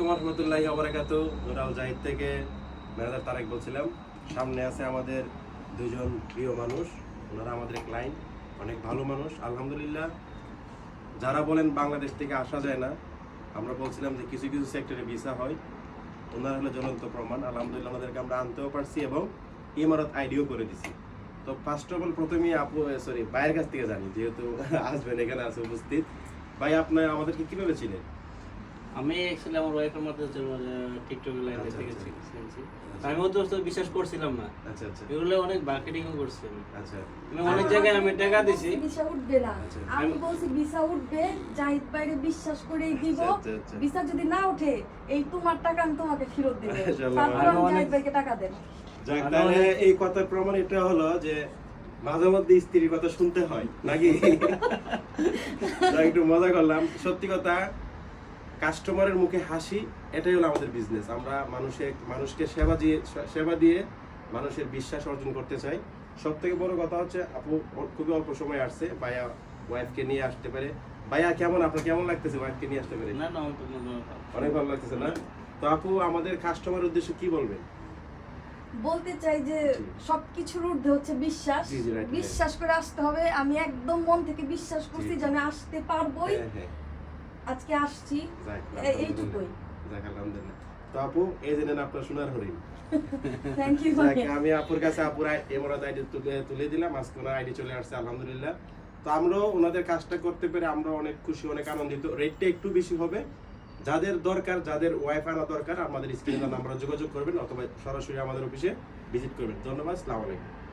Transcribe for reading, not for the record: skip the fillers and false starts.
রহমতুল্লাহি ওয়া বারাকাতুহু। নুরাল জাহিদ থেকে ম্যানেজার তারেক বলছিলাম। সামনে আছে আমাদের দুজন প্রিয় মানুষ, ওনারা আমাদের ক্লায়েন্ট, অনেক ভালো মানুষ আলহামদুলিল্লাহ। যারা বলেন বাংলাদেশ থেকে আসা যায় না, আমরা বলছিলাম যে কিছু কিছু সেক্টরে ভিসা হয়, ওনারা হলো জ্বলন্ত প্রমাণ। আলহামদুলিল্লাহ ওনাদেরকে আমরা আনতেও পারছি এবং ইমারত আইডিও করে দিছি। তো ফার্স্ট অফ অল প্রথমেই ভাইয়ের কাছ থেকে জানি, যেহেতু আসবেন এখানে আছে উপস্থিত। ভাই, আপনার আমাদেরকে কিভাবে ছিলেন? আমি অ্যাকচুয়ালি আমার ওয়াইফের মধ্যে টিকটক লাইন থেকে শুনছি। আমি তো বিশ্বাস করছিলাম না। আচ্ছা আচ্ছা, এগুলো অনেক মার্কেটিংও করছি আমি। আচ্ছা আমি অনেক জায়গায় আমি টাকা দিছি, ভিসা উঠবে না। আমি বলছি ভিসা উঠবে, জাহিদ ভাইরে বিশ্বাস করে দিব। ভিসা যদি না ওঠে, এই তোমার টাকা আমি তোমাকে ফেরত দিব। তারপর আমি জাহিদ ভাইকে টাকা দেন। যাক, তাহলে এই কথার প্রমাণ এটা হলো যে মাঝে মধ্যে স্ত্রীর কথা শুনতে হয় নাকি? একটু মজা করলাম। সত্যি কথা, কাস্টমারের মুখে হাসি, এটাই হলো আমাদের বিজনেস। আমরা মানুষকে সেবা দিয়ে মানুষের বিশ্বাস অর্জন করতে চাই। সব থেকে বড় কথা হচ্ছে, আপু খুবই অল্প সময় আসছে, ভাইয়া ওয়াইফকে নিয়ে আসতে পারে। ভাইয়া কেমন, আপনার কেমন লাগতেছে ওয়াইফকে নিয়ে আসতে পারে? না না, অনেক ভালো লাগতেছে না? তো আপু, আমাদের কাস্টমারের উদ্দেশ্যে কি বলবেন? বলতে চাই যে সবকিছুর ঊর্ধ্বে হচ্ছে বিশ্বাস। বিশ্বাস করে আসতে হবে। আমি একদম মন থেকে বিশ্বাস করছি যে আমি আসতে পারবোই। আজকে আসছি, এইটুকুই। আলহামদুলিল্লাহ। তো আপু, এই জন্য আপনার সোনার হরিণ। Thank you. আমি আপুর কাছে এমরাত আইডি তুলে দিলাম। আজকে ওনার আইডি চলে আসছে আলহামদুলিল্লাহ। তো আমরাও ওনাদের কাজটা করতে পেরে আমরা অনেক খুশি, অনেক আনন্দিত। রেটটা একটু বেশি হবে। যাদের দরকার, যাদের ওয়াইফ আনা দরকার, আমাদের স্ক্রিনে নাম্বারে যোগাযোগ করবেন অথবা সরাসরি আমাদের অফিসে ভিজিট করবেন। ধন্যবাদ। আসসালামু আলাইকুম।